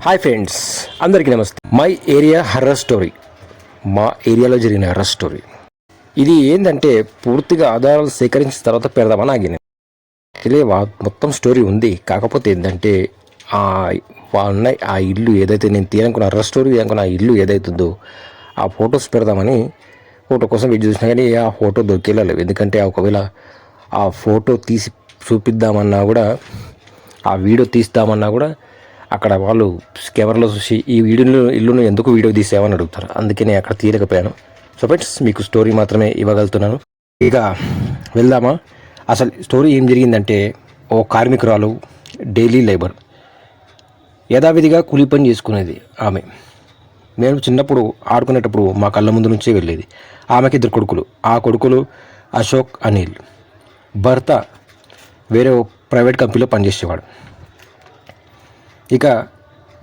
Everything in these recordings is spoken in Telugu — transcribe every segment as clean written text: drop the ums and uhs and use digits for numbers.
హాయ్ ఫ్రెండ్స్, అందరికీ నమస్తే. మై ఏరియా హర్రర్ స్టోరీ, మా ఏరియాలో జరిగిన హర్రర్ స్టోరీ. ఇది ఏంటంటే పూర్తిగా ఆధారాలు సేకరించిన తర్వాత పెడదామని ఆగిన. మొత్తం స్టోరీ ఉంది. కాకపోతే ఏంటంటే వాళ్ళ ఆ ఇల్లు ఏదైతే నేను తీయాలనుకున్న హర్రర్ స్టోరీ అనుకున్న ఆ ఇల్లు ఏదైతుందో ఆ ఫొటోస్ పెడదామని ఫోటో కోసం వెయిట్ చూసినా కానీ ఆ ఫోటో దొరికేలేదు. ఎందుకంటే ఒకవేళ ఆ ఫోటో తీసి చూపిద్దామన్నా కూడా, ఆ వీడియో తీస్తామన్నా కూడా అక్కడ వాళ్ళు కెమెరాలో చూసి ఈ ఇల్లును ఎందుకు వీడియో తీసామని అడుగుతారు. అందుకే నేను అక్కడ తీయలేకపోయాను. సో ఫ్రెండ్స్, మీకు స్టోరీ మాత్రమే ఇవ్వగలుగుతున్నాను. ఇక వెళ్దామా? అసలు స్టోరీ ఏం జరిగిందంటే, ఓ కార్మికురాలు, డైలీ లేబర్, యథావిధిగా కూలి పని చేసుకునేది ఆమె. మేము చిన్నప్పుడు ఆడుకునేటప్పుడు మా కళ్ళ ముందు నుంచే వెళ్ళేది. ఆమెకి 2 కొడుకులు. ఆ కొడుకులు అశోక్, అనిల్. భర్త వేరే ప్రైవేట్ కంపెనీలో పనిచేసేవాడు. ఇక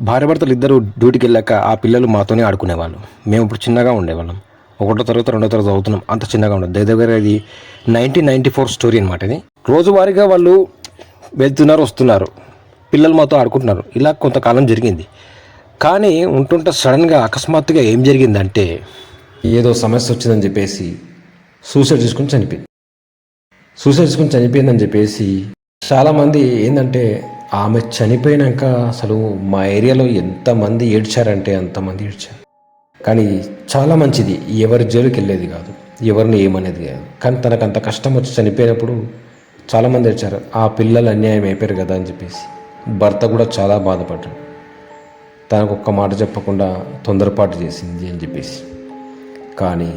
భార్యాభర్తలు ఇద్దరు డ్యూటీకి వెళ్ళాక ఆ పిల్లలు మాతోనే ఆడుకునేవాళ్ళు. మేము ఇప్పుడు చిన్నగా ఉండేవాళ్ళం. 1వ తరగతి 2వ తరగతి చదువుతున్నాం. అంత చిన్నగా ఉండదు. దగ్గర ఇది 1994 స్టోరీ అనమాట. ఇది రోజువారీగా వాళ్ళు వెళ్తున్నారు, వస్తున్నారు, పిల్లలు మాతో ఆడుకుంటున్నారు. ఇలా కొంతకాలం జరిగింది. కానీ ఉంటుంటే సడన్గా అకస్మాత్తుగా ఏం జరిగిందంటే, ఏదో సమస్య వచ్చిందని చెప్పేసి సూసైడ్ చేసుకుని చనిపోయిందని చెప్పేసి చాలామంది ఏంటంటే, ఆమె చనిపోయినాక అసలు మా ఏరియాలో ఎంతమంది ఏడ్చారంటే అంతమంది ఏడ్చారు. కానీ చాలా మంచిది, ఎవరి జోలికి వెళ్ళేది కాదు, ఎవరిని ఏమనేది కాదు. కానీ తనకు అంత కష్టం వచ్చి చనిపోయినప్పుడు చాలామంది ఏడ్చారు. ఆ పిల్లలు అన్యాయం అయిపోయారు కదా అని చెప్పేసి. భర్త కూడా చాలా బాధపడ్డాడు. తనకు ఒక్క మాట చెప్పకుండా తొందరపాటు చేసింది అని చెప్పేసి. కానీ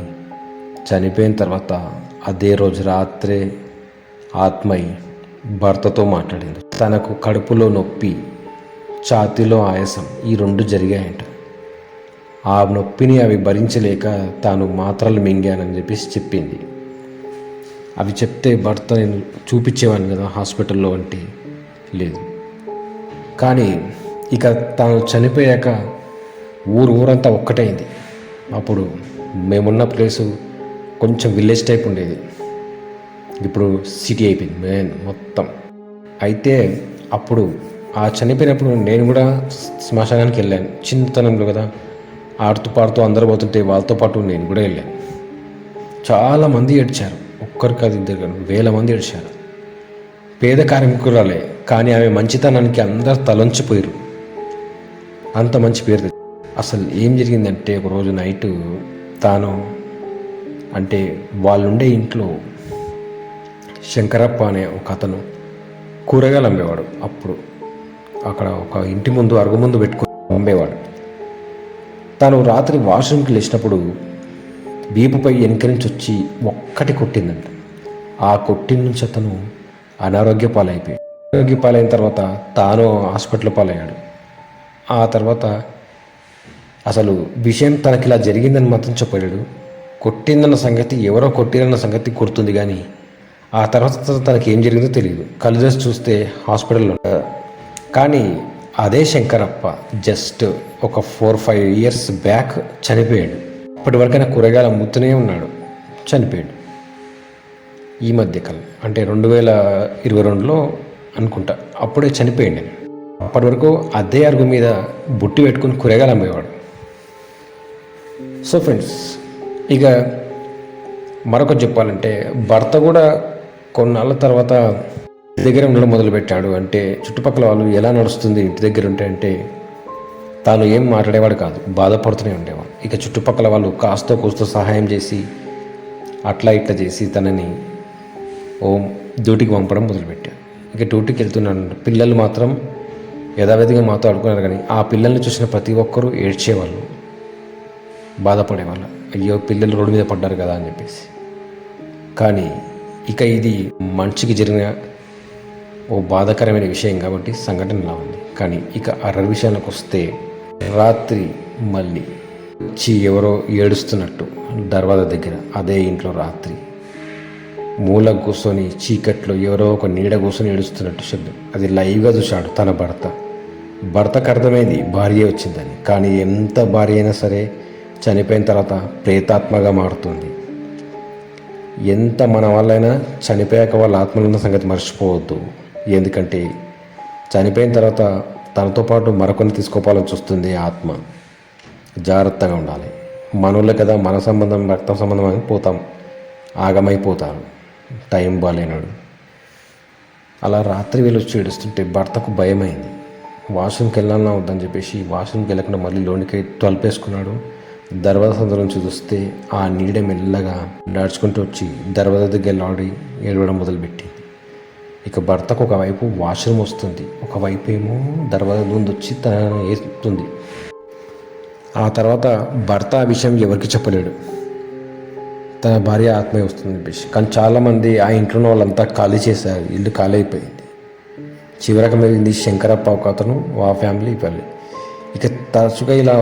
చనిపోయిన తర్వాత అదే రోజు రాత్రే ఆత్మయి భర్తతో మాట్లాడింది. తనకు కడుపులో నొప్పి, ఛాతీలో ఆయాసం, ఈ 2 జరిగాయంట. ఆ నొప్పిని అవి భరించలేక తాను మాత్రలు మింగానని చెప్పేసి చెప్పింది. అవి చెప్తే భర్త నేను చూపించేవాడిని కదా హాస్పిటల్లో అంటే లేదు. కానీ ఇక తాను చనిపోయాక ఊరంతా ఒక్కటైంది. అప్పుడు మేమున్న ప్లేసు కొంచెం విలేజ్ టైప్ ఉండేది. ఇప్పుడు సిటీ అయిపోయింది మెయిన్ మొత్తం. అయితే అప్పుడు ఆ చనిపోయినప్పుడు నేను కూడా శ్మశానానికి వెళ్ళాను. చిన్నతనంలో కదా, ఆడుతూ పాడుతూ అందరూ పోతుంటే వాళ్ళతో పాటు నేను కూడా వెళ్ళాను. చాలామంది ఏడ్చారు. ఒక్కరికి అది 2 వేల మంది ఏడ్చారు. పేద కార్మికురాలే, కానీ ఆమె మంచితనానికి అందరు తలంచిపోయారు. అంత మంచి పేరు. అసలు ఏం జరిగిందంటే, ఒకరోజు నైటు తాను అంటే వాళ్ళుండే ఇంట్లో శంకరప్ప అనే ఒక అతను కూరగాయలు అమ్మేవాడు. అప్పుడు అక్కడ ఒక ఇంటి ముందు అరుగు ముందు పెట్టుకుని అమ్మేవాడు. తను రాత్రి వాష్రూమ్కి లేచినప్పుడు వీపుపై వెనక నుంచి వచ్చి ఒక్కటి కొట్టిందంట. ఆ కొట్టిన నుంచి అతను అనారోగ్య పాలైన తర్వాత తాను హాస్పిటల్ పాలయ్యాడు. ఆ తర్వాత అసలు విషయం తనకి ఇలా జరిగిందని మాత్రం చెప్పాడు. కొట్టిందన్న సంగతి, ఎవరో కొట్టిరన్న సంగతి గుర్తుంది, కానీ ఆ తర్వాత తనకి ఏం జరిగిందో తెలియదు. కళ్ళు చేసి చూస్తే హాస్పిటల్లో. కానీ అదే శంకరప్ప జస్ట్ ఒక 4-5 ఇయర్స్ బ్యాక్ చనిపోయాడు. అప్పటి వరకైనా కూరగాయలు అమ్ముతూనే ఉన్నాడు, చనిపోయాడు. ఈ మధ్యకాలం అంటే 2022లో అనుకుంటా, అప్పుడే చనిపోయాడు. అప్పటి వరకు అదే అరుగు మీద బుట్టి పెట్టుకుని కూరగాయలు అమ్మేవాడు. సో ఫ్రెండ్స్, ఇక మరొకటి చెప్పాలంటే, భర్త కూడా కొన్నాళ్ళ తర్వాత దగ్గర ఉండడం మొదలుపెట్టాడు. అంటే చుట్టుపక్కల వాళ్ళు ఎలా నడుస్తుంది ఇంటి దగ్గర ఉంటే అంటే తాను ఏం మాట్లాడేవాడు కాదు, బాధపడుతూనే ఉండేవాడు. ఇక చుట్టుపక్కల వాళ్ళు కాస్తో కూస్తో సహాయం చేసి అట్లా ఇట్లా చేసి తనని డ్యూటీకి పంపడం మొదలుపెట్టాడు. ఇక డ్యూటీకి వెళ్తున్నాను. పిల్లలు మాత్రం యథావిధిగా మాతో ఆడుకున్నారు. కానీ ఆ పిల్లల్ని చూసిన ప్రతి ఒక్కరూ ఏడ్చేవాళ్ళు, బాధపడేవాళ్ళు. అయ్యో పిల్లలు రోడ్డు మీద పడ్డారు కదా అని చెప్పేసి. కానీ ఇక ఇది మనిషికి జరిగిన ఓ బాధాకరమైన విషయం కాబట్టి సంఘటన ఇలా ఉంది. కానీ ఇక హర్రర్ విషయానికి వస్తే, రాత్రి మళ్ళీ వచ్చి ఎవరో ఏడుస్తున్నట్టు దర్వాజా దగ్గర, అదే ఇంట్లో రాత్రి మూల కూర్చొని చీకట్లో ఎవరో ఒక నీడ కూర్చొని ఏడుస్తున్నట్టు శబ్దం. అది లైవ్గా చూశాడు తన భర్తకు అర్థమైంది భార్య వచ్చిందని. కానీ ఎంత భార్య అయినా సరే చనిపోయిన తర్వాత ప్రేతాత్మగా మారుతుంది. ఎంత మన వాళ్ళైనా చనిపోయాక వాళ్ళ ఆత్మలు ఉన్న సంగతి మర్చిపోవద్దు. ఎందుకంటే చనిపోయిన తర్వాత తనతో పాటు మరొకరిని తీసుకోవాలని చూస్తుంది ఆత్మ. జాగ్రత్తగా ఉండాలి. మనోళ్ళే కదా, మన సంబంధం రక్త సంబంధం అని పోతాం, ఆగమైపోతారు టైం బాగాలేనాడు. అలా రాత్రి వేళ వచ్చి ఏడుస్తుంటే భర్తకు భయమైంది. వాష్రూమ్కి వెళ్ళాలన్నా వద్దని చెప్పేసి వాష్రూమ్కి వెళ్ళకుండా మళ్ళీ లోనికి తలుపేసుకున్నాడు. దర్వాజా సందు నుంచి చూస్తే ఆ నీడ మెల్లగా నడుచుకుంటూ వచ్చి దర్వాజా దగ్గర ఆడి ఏడవడం మొదలుపెట్టింది. ఇక భర్తకు ఒకవైపు వాష్రూమ్ వస్తుంది, ఒకవైపు ఏమో దర్వాజా ముందు వచ్చి తనను వేస్తుంది. ఆ తర్వాత భర్త ఆ విషయం ఎవరికి చెప్పలేడు, తన భార్య ఆత్మీయ వస్తుంది చెప్పేసి. కానీ చాలామంది ఆ ఇంట్లో వాళ్ళంతా ఖాళీ చేశారు, ఇల్లు ఖాళీ అయిపోయింది. చివరకు మిగిలింది శంకరప్ప ఒక అతను, ఆ ఫ్యామిలీ పల్లి. ఇక తరచుగా ఇలా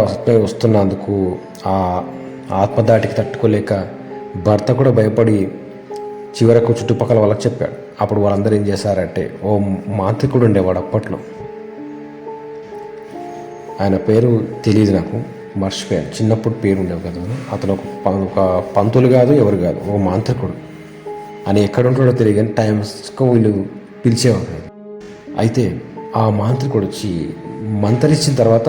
వస్తున్నందుకు ఆ ఆత్మదాటికి తట్టుకోలేక భర్త కూడా భయపడి చివరకు చుట్టుపక్కల వాళ్ళకి చెప్పాడు. అప్పుడు వాళ్ళందరూ ఏం చేశారంటే, ఓ మాంత్రికుడు ఉండేవాడు అప్పట్లో, ఆయన పేరు తెలియదు నాకు, మర్చిపోయాను, చిన్నప్పుడు పేరు ఉండేవి కదా. అతను ఒక పంతులు కాదు, ఎవరు కాదు, ఓ మాంత్రికుడు అని. ఎక్కడ ఉంటాడో తెలియదు కానీ టైమ్స్కు వీళ్ళు పిలిచేవారు. అయితే ఆ మాంత్రికుడు వచ్చి మంత్రించిన తర్వాత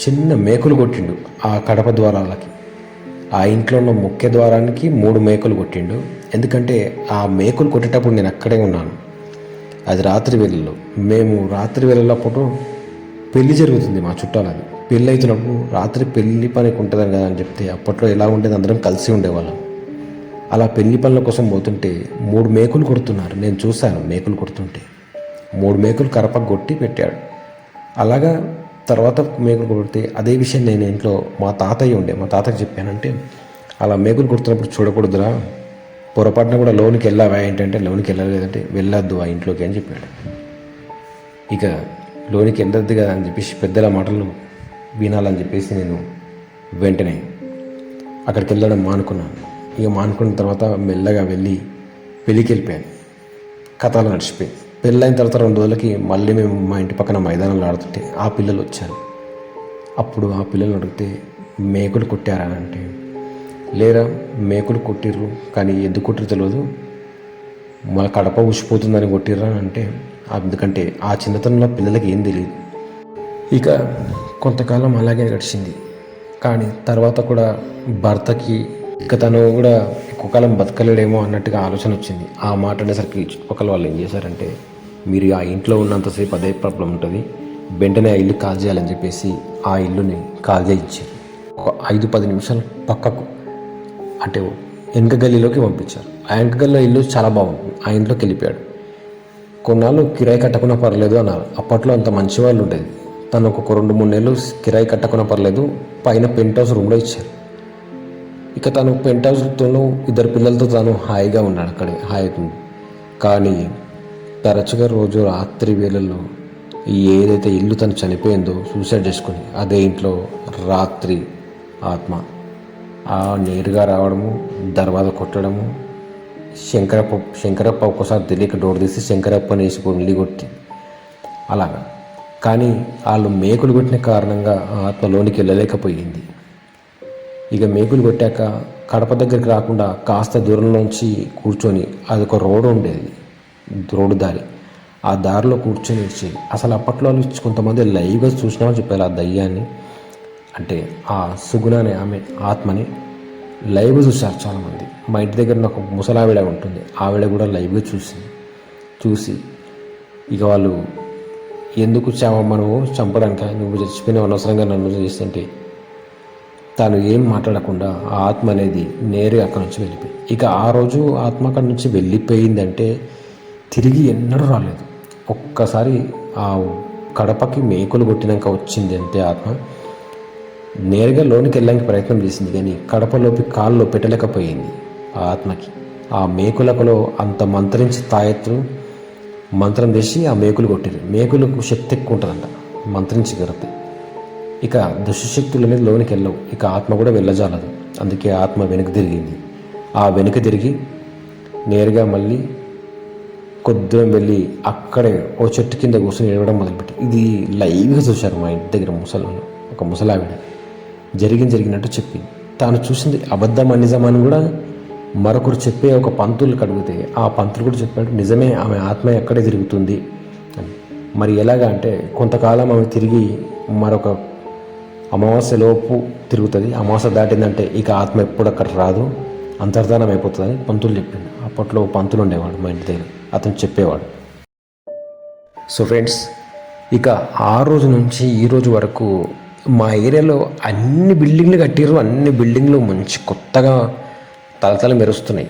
చిన్న మేకులు కొట్టిండు ఆ కడప ద్వారాలకి. ఆ ఇంట్లో ఉన్న ముఖ్య ద్వారానికి 3 మేకులు కొట్టిండు. ఎందుకంటే ఆ మేకులు కొట్టేటప్పుడు నేను అక్కడే ఉన్నాను. అది రాత్రి వేళల్లో, మేము రాత్రి వేళలప్పుడు పెళ్లి జరుగుతుంది మా చుట్టాలది. పెళ్ళి అవుతున్నప్పుడు రాత్రి పెళ్లి పనికి ఉంటుందని కదా అని చెప్తే, అప్పట్లో ఎలా ఉండేది, అందరం కలిసి ఉండేవాళ్ళం. అలా పెళ్లి పనుల కోసం పోతుంటే 3 మేకులు కొడుతున్నారు. నేను చూశాను మేకులు కొడుతుంటే. 3 మేకులు కరపకు కొట్టి పెట్టాడు. అలాగా తర్వాత మేకులు కొడితే అదే విషయం నేను ఇంట్లో మా తాతయ్య ఉండే, మా తాతకి చెప్పానంటే, అలా మేకులు కొడుతున్నప్పుడు చూడకూడదురా, పొరపాటున కూడా లోనికి వెళ్ళావా ఏంటంటే, లోనికి వెళ్ళలేదంటే వెళ్ళొద్దు ఆ ఇంట్లోకి అని చెప్పాడు. ఇక లోనికి వెళ్ళొద్దు కదా అని చెప్పేసి పెద్దల మాటలు వినాలని చెప్పేసి నేను వెంటనే అక్కడికి వెళ్ళడం మానుకున్నాను. ఇక మానుకున్న తర్వాత మెల్లగా వెళ్ళి పెళ్ళికి వెళ్ళిపోయాను. కథలు నడిచిపోయి పెళ్ళైన తర్వాత 2 రోజులకి మళ్ళీ మేము మా ఇంటి పక్కన మైదానంలో ఆడుతుంటే ఆ పిల్లలు వచ్చారు. అప్పుడు ఆ పిల్లలు అడిగితే, మేకులు కొట్టారా అంటే, లేరా మేకులు కొట్టిర్రు, కానీ ఎందుకు కొట్టిరు తెలియదు, మన కడప ఉసిపోతుందని కొట్టిర్రా అంటే, ఎందుకంటే ఆ చిన్నతనంలో పిల్లలకి ఏం తెలియదు. ఇక కొంతకాలం అలాగే గడిచింది. కానీ తర్వాత కూడా భర్తకి ఇక తను కూడా ఎక్కువ కాలం బతకలేడేమో అన్నట్టుగా ఆలోచన వచ్చింది. ఆ మాట అనేసరికి చుట్టుపక్కల వాళ్ళు ఏం చేశారంటే, మీరు ఆ ఇంట్లో ఉన్నంతసేపు అదే ప్రాబ్లం ఉంటుంది, వెంటనే ఆ ఇల్లు కాల్ చేయాలని చెప్పేసి ఆ ఇల్లుని కాల్ చేయించారు. ఒక 5-10 నిమిషాలు పక్కకు అంటే వెనక గల్లీలోకి పంపించారు. ఆ వెనక గల్లీలో ఇల్లు చాలా బాగుంది, ఆ ఇంట్లోకి వెళ్ళిపోయాడు. కొన్నాళ్ళు కిరాయి కట్టకున్నా పర్లేదు అన్నారు. అప్పట్లో అంత మంచి వాళ్ళు ఉండేది. తను ఒక 2-3 నెలలు కిరాయి కట్టకున్నా పర్లేదు, పైన పెంట్ హౌస్ రూమ్లో ఇచ్చారు. ఇక తను పెంట్ హౌస్తో 2 పిల్లలతో తను హాయిగా ఉన్నాడు అక్కడే, హాయిగా. కానీ తరచుగా రోజు రాత్రి వేళల్లో ఏదైతే ఇల్లు తను చనిపోయిందో సూసైడ్ చేసుకుని, అదే ఇంట్లో రాత్రి ఆత్మ నేరుగా రావడము, దర్వాజా కొట్టడము. శంకరప్ప ఒక్కసారి తెలియక డోర్ తీసి శంకరప్పని వేసి కొల్లి కొట్టి అలాగా. కానీ వాళ్ళు మేకులు కొట్టిన కారణంగా ఆత్మ లోనికి వెళ్ళలేకపోయింది. ఇక మేకులు కొట్టాక కడప దగ్గరికి రాకుండా కాస్త దూరంలోంచి కూర్చొని, అదొక రోడ్డు ఉండేది, రోడ్డు దారి, ఆ దారిలో కూర్చొని వచ్చేది. అసలు అప్పట్లో కొంతమంది లైవ్గా చూసినామని చెప్పారు ఆ దయ్యాన్ని, అంటే ఆ సుగుణ అనే ఆమె ఆత్మని లైవ్గా చూశారు చాలామంది. మా ఇంటి దగ్గర నాకు ముసలావిడ ఉంటుంది, ఆవిడ కూడా లైవ్గా చూసి ఇక వాళ్ళు, ఎందుకు చావమ్మ నువ్వు, చంపడానిక, నువ్వు చచ్చిపోయిన అనవసరంగా నన్ను చేస్తుంటే, తాను ఏం మాట్లాడకుండా ఆ ఆత్మ అనేది నేరుగా అక్కడి నుంచి వెళ్ళిపోయి, ఇక ఆ రోజు ఆత్మ అక్కడి నుంచి వెళ్ళిపోయిందంటే తిరిగి ఎన్నడూ రాలేదు. ఒక్కసారి ఆ కడపకి మేకులు కొట్టినాక వచ్చింది అంతే. ఆత్మ నేరుగా లోనికి వెళ్ళడానికి ప్రయత్నం చేసింది, కానీ కడపలోకి కాళ్ళు పెట్టలేకపోయింది ఆ ఆత్మకి. ఆ మేకులకులో అంత మంత్రించి మంత్రం చేసి ఆ మేకులు కొట్టిరు. మేకులకు శక్తి ఎక్కువ ఉంటుందంట మంత్రించి గడితే. ఇక దుష్టశక్తుల మీద లోనికి వెళ్ళవు, ఇక ఆత్మ కూడా వెళ్ళజాలదు. అందుకే ఆత్మ వెనక్కి తిరిగింది. ఆ వెనుక తిరిగి నేరుగా మళ్ళీ కొద్దిగా వెళ్ళి అక్కడే ఓ చెట్టు కింద కూర్చొని ఏడవడం మొదలుపెట్టి, ఇది లైవ్గా చూశారు మా ఇంటి దగ్గర ఒక ముసలావిడ. జరిగినట్టు చెప్పింది. తాను చూసింది అబద్ధం నిజమని కూడా మరొకరు చెప్పే ఒక పంతులకు అడిగితే, ఆ పంతులు కూడా చెప్పాడు, నిజమే, ఆమె ఆత్మ ఎక్కడే తిరుగుతుంది అని. మరి ఎలాగా అంటే కొంతకాలం ఆమె తిరిగి మరొక అమావాస్యలోపు తిరుగుతుంది. అమావాస్య దాటిందంటే ఇక ఆత్మ ఎప్పుడు అక్కడ రాదు, అంతర్ధానం అయిపోతుందని పంతులు చెప్పింది. అప్పట్లో పంతులు ఉండేవాడు మా ఇంటి దగ్గర, అతను చెప్పేవాడు. సో ఫ్రెండ్స్, ఇక ఆ రోజు నుంచి ఈ రోజు వరకు మా ఏరియాలో అన్ని బిల్డింగ్లు కట్టిర్రు. అన్ని బిల్డింగ్లు మంచి కొత్తగా తలతల మెరుస్తున్నాయి.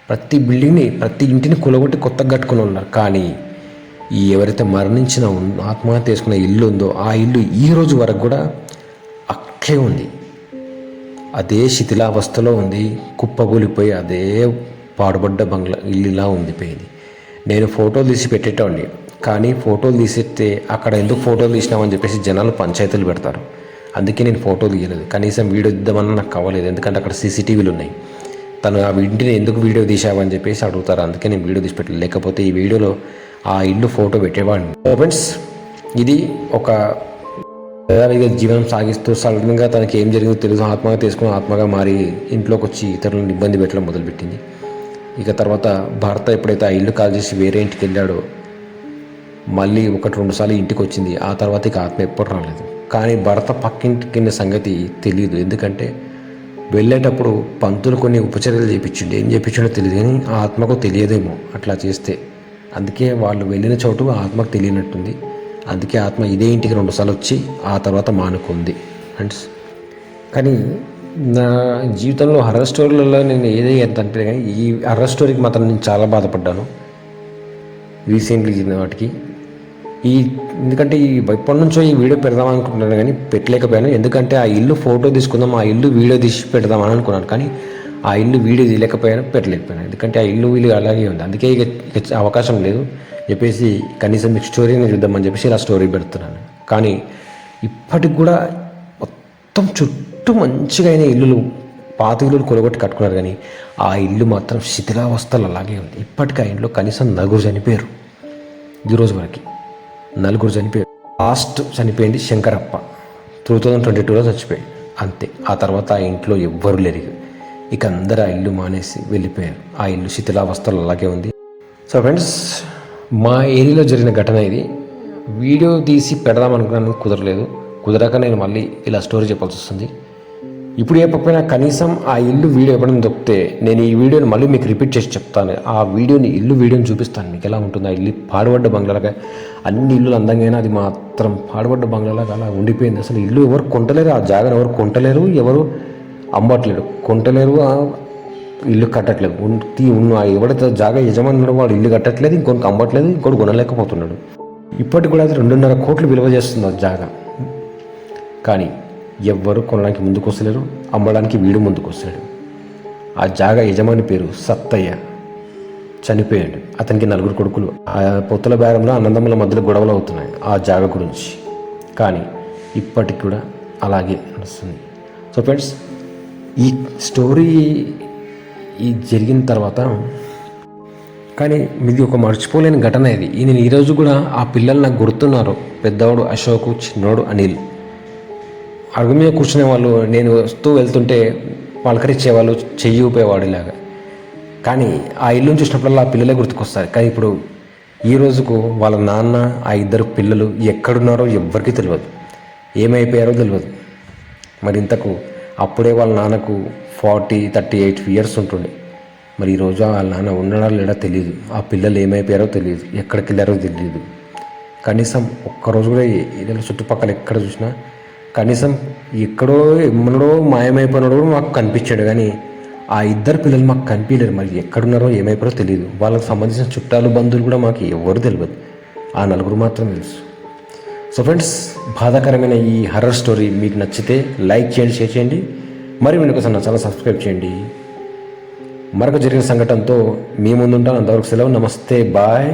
ప్రతి బిల్డింగ్ని, ప్రతి ఇంటిని కూలగొట్టి కొత్తగా కట్టుకుని ఉన్నారు. కానీ ఈ ఎవరైతే మరణించిన ఆత్మహత్య చేసుకున్న ఇల్లు ఉందో ఆ ఇల్లు ఈ రోజు వరకు కూడా అక్కడే ఉంది. అదే శిథిలావస్థలో ఉంది, కుప్పగూలిపోయి అదే పాడుబడ్డ బంగ్లా ఇల్లులా ఉండిపోయింది. నేను ఫోటోలు తీసి పెట్టేటోండి, కానీ ఫోటోలు తీసేస్తే అక్కడ ఎందుకు ఫోటోలు తీసినామని చెప్పేసి జనాలు పంచాయతీలు పెడతారు. అందుకే నేను ఫోటోలు తీయలేదు. కనీసం వీడియో ఇద్దామన్నా నాకు కావలేదు, ఎందుకంటే అక్కడ సీసీటీవీలు ఉన్నాయి. తను ఆ ఇంటిని ఎందుకు వీడియో తీసావని చెప్పేసి అడుగుతారు. అందుకే నేను వీడియో తీసి పెట్టలేదు, లేకపోతే ఈ వీడియోలో ఆ ఇల్లు ఫోటో పెట్టేవాడిని. ఫ్రెండ్స్, ఇది ఒక జీవనం సాగిస్తూ సడన్గా తనకి ఏం జరిగిందో తెలుసు, ఆత్మగా తీసుకుని ఆత్మగా మారి ఇంట్లోకి వచ్చి ఇతరులను ఇబ్బంది పెట్టడం మొదలుపెట్టింది. ఇక తర్వాత భర్త ఎప్పుడైతే ఆ ఇల్లు కాల్ చేసి వేరే ఇంటికి వెళ్ళాడో మళ్ళీ 1-2 సార్లు ఇంటికి వచ్చింది. ఆ తర్వాత ఇక ఆత్మ ఎప్పుడు రాలేదు. కానీ భర్త పక్కింటికి సంగతి తెలియదు, ఎందుకంటే వెళ్ళేటప్పుడు పంతులు కొన్ని ఉపచర్యలు చేయించిండు. ఏం చేయించాడో తెలియదు, కానీ ఆ ఆత్మకు తెలియదేమో అట్లా చేస్తే. అందుకే వాళ్ళు వెళ్ళిన చోటు ఆత్మకు తెలియనట్టుంది. అందుకే ఆత్మ ఇదే ఇంటికి 2 సార్లు వచ్చి ఆ తర్వాత మానుకుంది ఫ్రెండ్స్. కానీ నా జీవితంలో హర్రర్ స్టోరీలలో నేను ఏదంటే కానీ ఈ హర్రర్ స్టోరీకి మాత్రం నేను చాలా బాధపడ్డాను రీసెంట్లీ జరిగిన వాటికి. ఎందుకంటే ఎప్పటి నుంచో ఈ వీడియో పెడదాం అనుకుంటున్నాను, కానీ పెట్టలేకపోయాను. ఎందుకంటే ఆ ఇల్లు ఫోటో తీసుకుందాం, ఆ ఇల్లు వీడియో తీసి పెడదామని అనుకున్నాను, కానీ ఆ ఇల్లు వీడియో తీయలేకపోయాను, పెట్టలేకపోయాను. ఎందుకంటే ఆ ఇల్లు వీళ్ళు అలాగే ఉంది. అందుకే ఇక అవకాశం లేదు చెప్పేసి కనీసం మీకు స్టోరీని చూద్దామని చెప్పేసి ఇలా స్టోరీ పెడుతున్నాను. కానీ ఇప్పటికి కూడా మొత్తం చుట్టూ మంచిగా అయిన ఇల్లులు, పాత ఇల్లులు కొలగొట్టి కట్టుకున్నారు, కానీ ఆ ఇల్లు మాత్రం శిథిలావస్థలు అలాగే ఉంది. ఇప్పటికీ ఆ ఇంట్లో కనీసం 4 చనిపోయారు. ఈరోజు వరకు 4 చనిపోయారు. లాస్ట్ చనిపోయింది శంకరప్ప, 2022లో చచ్చిపోయాడు అంతే. ఆ తర్వాత ఆ ఇంట్లో ఎవ్వరు లేరు. ఇక అందరూ ఆ ఇల్లు మానేసి వెళ్ళిపోయారు. ఆ ఇల్లు శిథిలావస్థలు అలాగే ఉంది. సో ఫ్రెండ్స్, మా ఏరియాలో జరిగిన ఘటన ఇది. వీడియో తీసి పెడదాం అనుకున్నాను, కుదరక నేను మళ్ళీ ఇలా స్టోరీ చెప్పాల్సి వస్తుంది. ఇప్పుడు చెప్పకపోయినా కనీసం ఆ ఇల్లు వీడియో ఎప్పుడైనా దొరికితే నేను ఈ వీడియోని మళ్ళీ మీకు రిపీట్ చేసి చెప్తాను. ఆ వీడియోని చూపిస్తాను మీకు ఎలా ఉంటుంది. ఆ ఇల్లు పాడుబడ్డ బంగ్లాగా, అన్ని ఇల్లులు అందంగా, అది మాత్రం పాడుబడ్డ బంగ్లాలాగా అలా ఉండిపోయింది. అసలు ఇల్లు ఎవరు కొంటలేరు, ఆ జాగాను ఎవరు కొంటలేరు, ఎవరు అమ్మట్లేడు, కొంటలేరు, ఇల్లు కట్టట్లేదు. ఎవడైతే జాగా యజమాని ఉన్నాడో వాడు ఇల్లు కట్టట్లేదు, ఇంకొకరికి అమ్మట్లేదు, ఇంకోటి కొనలేకపోతున్నాడు. ఇప్పటికి కూడా అది 2.5 కోట్లు విలువ చేస్తుంది ఆ జాగా. కానీ ఎవ్వరు కొనడానికి ముందుకు వస్తలేరు, అమ్మడానికి వీడు ముందుకు వస్తాడు. ఆ జాగా యజమాని పేరు సత్తయ్య, చనిపోయాడు. అతనికి 4 కొడుకులు. ఆ పొత్తుల బేరంలో అన్నదమ్ముల మధ్యలో గొడవలు అవుతున్నాయి ఆ జాగా గురించి. కానీ ఇప్పటికి కూడా అలాగే నడుస్తుంది. సో ఫ్రెండ్స్, ఈ స్టోరీ జరిగిన తర్వాత కానీ మీది ఒక మర్చిపోలేని ఘటన ఇది. నేను ఈరోజు కూడా ఆ పిల్లలు నాకు గుర్తున్నారు. పెద్దవాడు అశోక్, చిన్నోడు అనిల్. అడుగు మీద కూర్చునే వాళ్ళు, నేను వస్తూ వెళ్తుంటే పలకరించేవాళ్ళు, చెయ్యి ఊపేవాడు ఇలాగా. కానీ ఆ ఇల్లుని చూసినప్పుడల్లా ఆ పిల్లలే గుర్తుకొస్తారు. కానీ ఇప్పుడు ఈ రోజుకు వాళ్ళ నాన్న, ఆ 2 పిల్లలు ఎక్కడున్నారో ఎవ్వరికీ తెలియదు, ఏమైపోయారో తెలియదు. మరి ఇంతకు అప్పుడే వాళ్ళ నాన్నకు 38 ఇయర్స్ ఉంటుండే. మరి ఈరోజు వాళ్ళ నాన్న ఉన్నాడా లేడా తెలియదు, ఆ పిల్లలు ఏమైపోయారో తెలియదు, ఎక్కడికి వెళ్ళారో తెలియదు. కనీసం ఒక్కరోజు కూడా ఏదైనా చుట్టుపక్కల ఎక్కడ చూసినా కనీసం ఎక్కడో ఎమ్మడో మాయమైపోయినాడో కూడా మాకు కనిపించాడు, కానీ ఆ 2 పిల్లలు మాకు కనిపించలేరు. మరి ఎక్కడున్నారో ఏమైపోయారో తెలియదు. వాళ్ళకి సంబంధించిన చుట్టాలు, బంధువులు కూడా మాకు ఎవరు తెలియదు, ఆ 4 మాత్రం తెలుసు. సో ఫ్రెండ్స్, బాధాకరమైన ఈ హర్రర్ స్టోరీ మీకు నచ్చితే లైక్ చేయండి, షేర్ చేయండి, మరి మీకోసం నా ఛానల్ సబ్స్క్రైబ్ చేయండి. మరొక జరిగిన సంఘటనతో మీ ముందుంటాను. అంతవరకు సెలవు. నమస్తే, బాయ్.